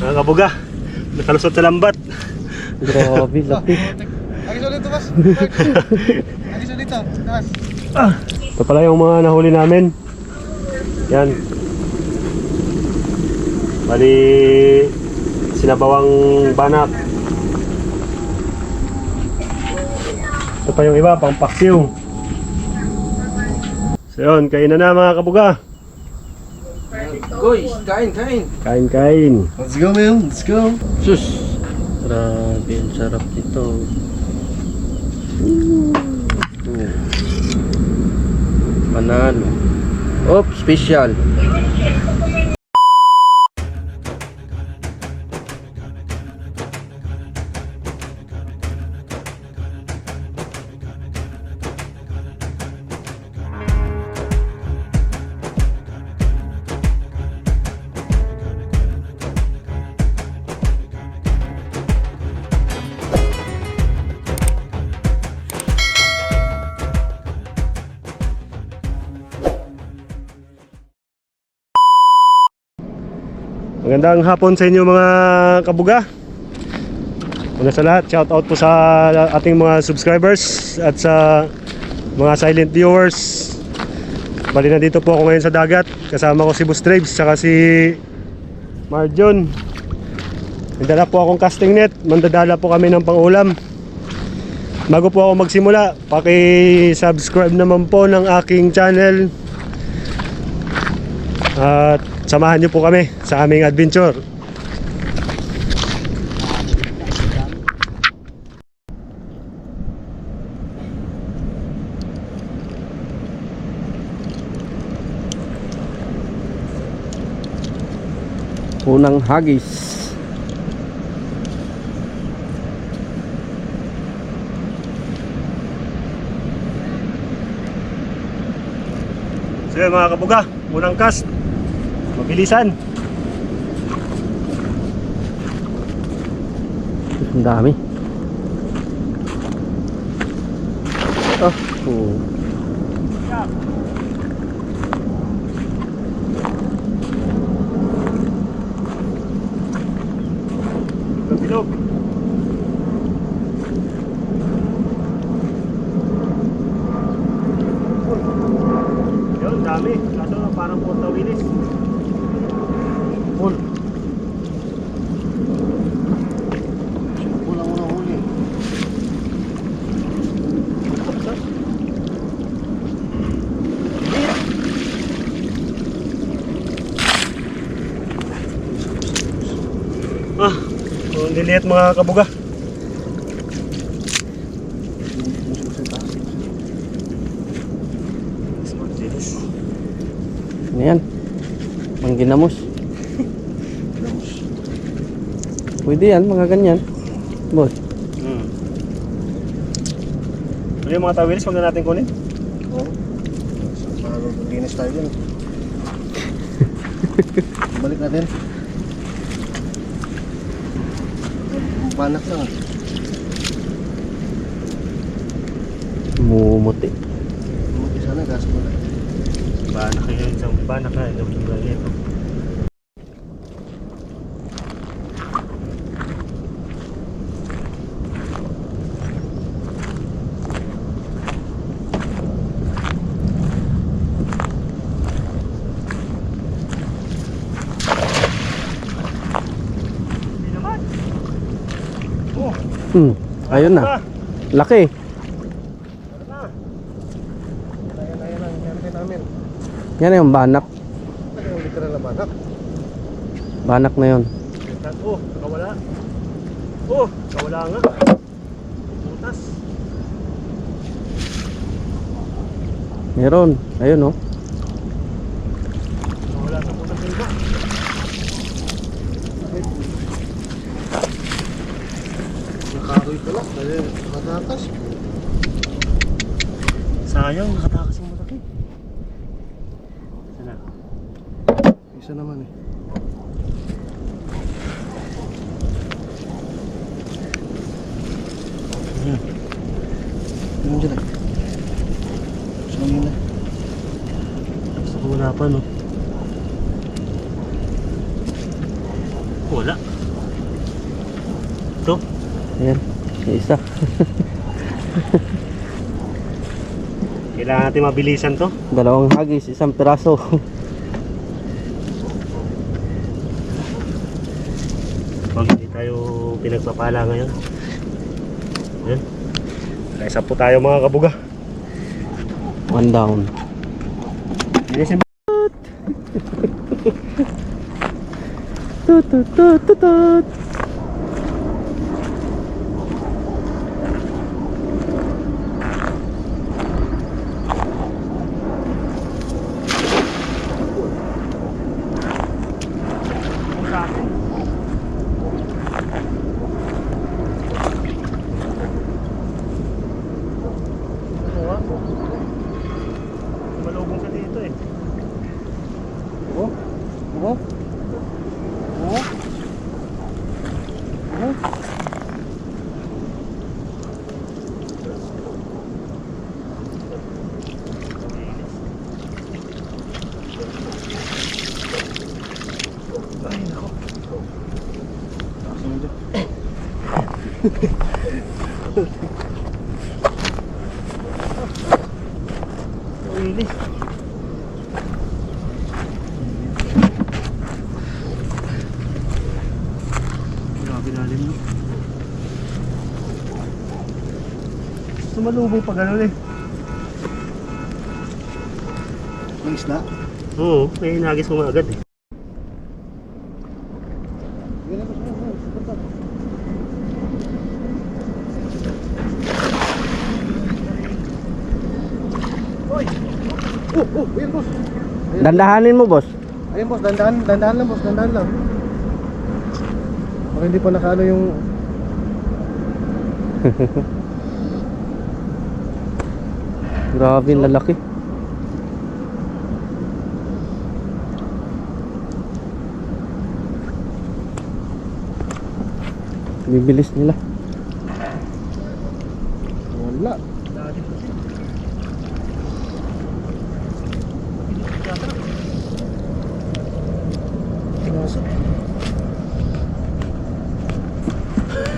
Mga kabuga, nakalusot sa lambat. Grabe, laki. Agiso dito, boss. Agiso dito. Boss. Ito pala yung mga nahuli namin. Yan. Bali, sinabawang banak. Ito pa yung iba, pang paksiw. So yun, kainan na mga kabuga. Guys, kain. Kain. Let's go, man. Let's go. Sus. Grabe, ang sarap nito. Manalo. Oh, special. Magandang hapon sa inyo mga kabuga. Una sa lahat, shout out po sa ating mga subscribers at sa mga silent viewers. Bali na dito po ako ngayon sa dagat. Kasama ko si Boss Traves saka si Marjon. Nagdala po akong casting net. Mandadala po kami ng pangulam. Bago po ako magsimula, paki-subscribe naman po ng aking channel. At samahan nyo po kami sa aming adventure. Unang hagis. So yun mga kabuga, unang cast. Mabilisan. Ang dami. Oh. Bilog. Yun, dami. Kaso parang punta wilis. Full. Kulang mo na huli. Ang liliit mga kabuga. Ano yan? Mangginamos. Pwede yan, mga ganyan. Boss. Ano yung mga tawilis, huwag na natin kunin. Oo. Para maglinis tayo dyan. Balik natin. Banak lang. Mumuti. Mati sana, gas mo na. Banak kayo, isang banak na. Ito ito. Ayun na. Laki. Ayan, meron namin. Yan yung banak. Ano yung literal na banak? Banak na yun. Oh, nakawala. Oh, nakawala nga. Butas. Meron. Ayun oh. Nakawala sa butas ng iba. Nakaroy pala. Dahil nakatakas. Sayang, nakatakas yung malaki. Sana. Isa naman eh. Ano dyan eh? Saan na? Wala pa no. Oh, Wala. Ito. Ayan, yung isa. Kailangan natin mabilisan to. Dalawang hagis, isang piraso. Pag hindi tayo pinagpapala ngayon. Ayan. Kaisa po tayo mga kabuga. One down. Bilisin mo. Tut tut tut tut tut. Malubong ka dito eh. Oo. Oo. Oo. Oo. Ay, nako. Kasunod. Really? Grabe lalim no. Sumalubong pa gano'n eh. May isda. Oo, may hinagis mo agad eh. Yun ang gusto mo. Super. Hoy! Ayan boss. Ayan. Dandahanin mo, boss. Ayan boss, dandahan lang boss, dandahan lang. Baka hindi pa nakaano yung... Grabe, ang lalaki. Bibilis nila. Wala.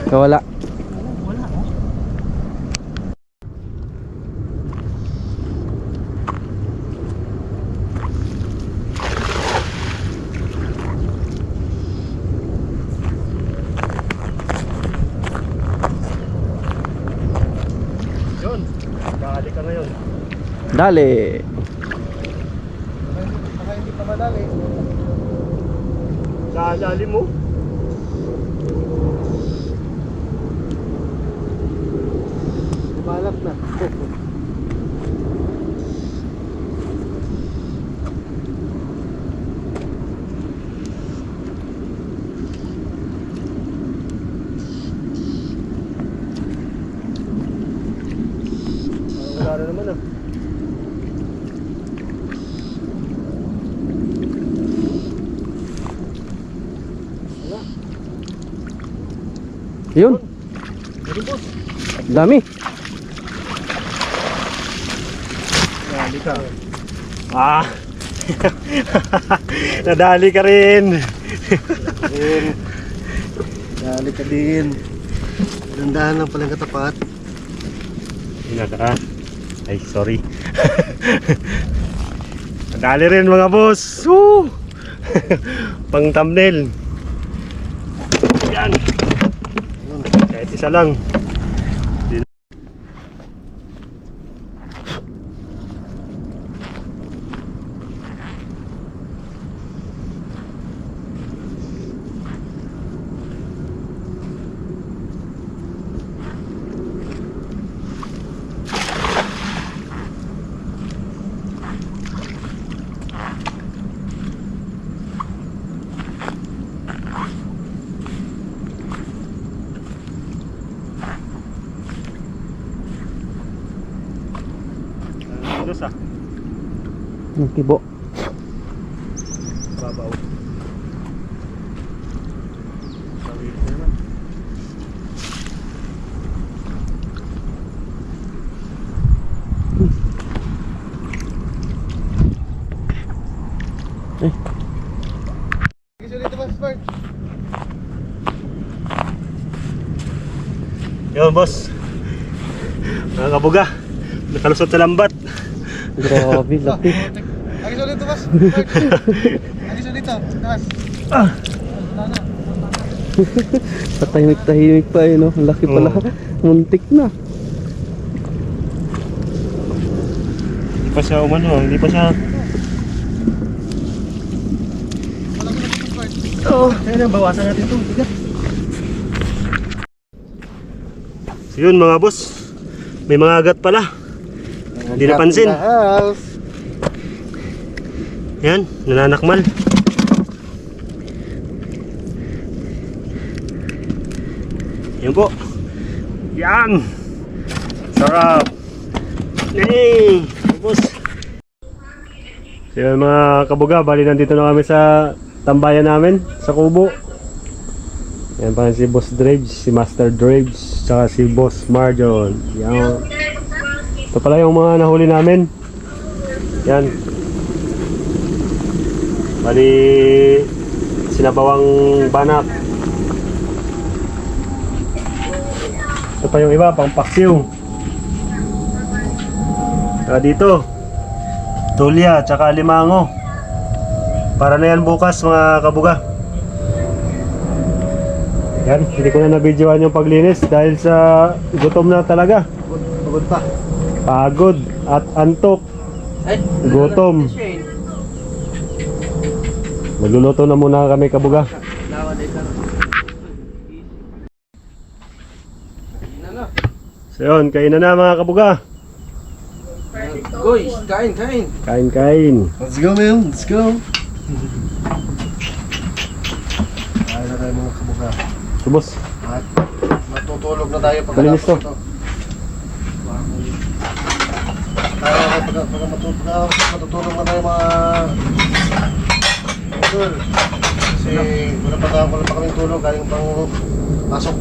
Kawala. Wala oh. Yun, dali ka ngayon. Dali. Baka hindi pa madali. Dali mo. Balak na. Wala na naman ah. Yun. Meron boss. Dami. Dali ka. Ah. Nadali ka rin. Dali ka din. Dandahan lang palang katapat. Hinaka ka. Ay, sorry. Nadali rin mga boss. Woo! Pang thumbnail. Yan. Kahit isa lang. Dos ah. Yung kibo. Babaw. Sabi ko naman. Sige, dito boss, Bart. Yun, boss. Mga kabuga, nakalusot sa lambat. Grabe, laki. Agis ulit ito, boss. Agis ulit ito. Taas. Patahimik-tahimik pa eh, no? Ang laki pala. Oo. Muntik na. Hindi pa siya umano, hindi pa siya... Malaki na ito, Bert. Oo, ayun, bawasan natin ito. Bigat. So yun mga boss, may mga agat pala. Hindi napansin. Yan, nananakmal. Yan po. Yan. Sarap. Hey, boss. So yun mga kabuga, bali nandito na kami sa tambayan namin, sa kubo. Yan pa si Boss Draves, si Master Draves, saka si Boss Marjon. Yan. Ito pala yung mga nahuli namin. Yan. Bali sinabawang banak. Ito pa yung iba, pang paksiw. Saka dito, tulya, tsaka limango. Para na yan bukas mga kabuga. Yan, hindi ko na na-videoan yung paglinis dahil sa gutom na talaga. Pagod pa. Pagod at antok. Ay, Gutom. Magluluto na muna kami kabuga. So yun, kainan na mga kabuga. Guys, kain. Kain. Let's go, man. Let's go. Kaya na tayo mga kabuga. Subos. At matutulog na tayo Malinis to. Kaya pag matutulog na tayo mga idol. Kasi wala pa kaming tulog, galing pang pasok.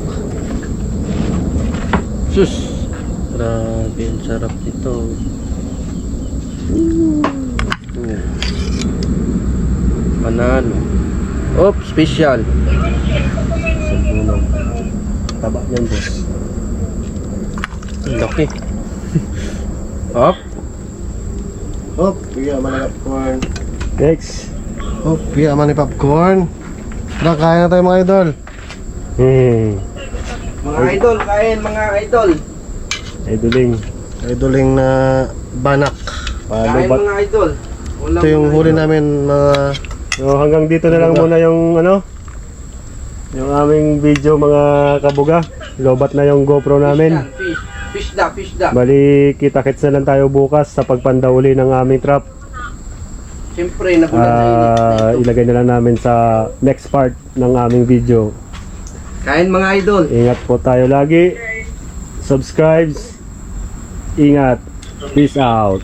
Sus. Grabe, ang sarap nito. Panalo. Op, special. Sabunong. Taba yan boss. Laki. Op. Hop, bigyan man ng popcorn. Next. Hop, bigyan man ng popcorn. Tara, kaya na tayo mga idol. Mga idol, kain mga idol. Idoling. Idoling na banak. Kain Palubat. mga idol. Walang Ito yung mga huli idol. namin mga So hanggang dito na lang muna yung ano, yung aming video mga kabuga. Lobat na yung GoPro namin. Fish da. Bali kita-kits na lang tayo bukas sa pagpandauli ng aming trap. Siyempre, nagulat sa init na ito. Ilagay na lang namin sa next part ng aming video. Kain mga idol. Ingat po tayo lagi. Subscribe. Ingat. Peace out.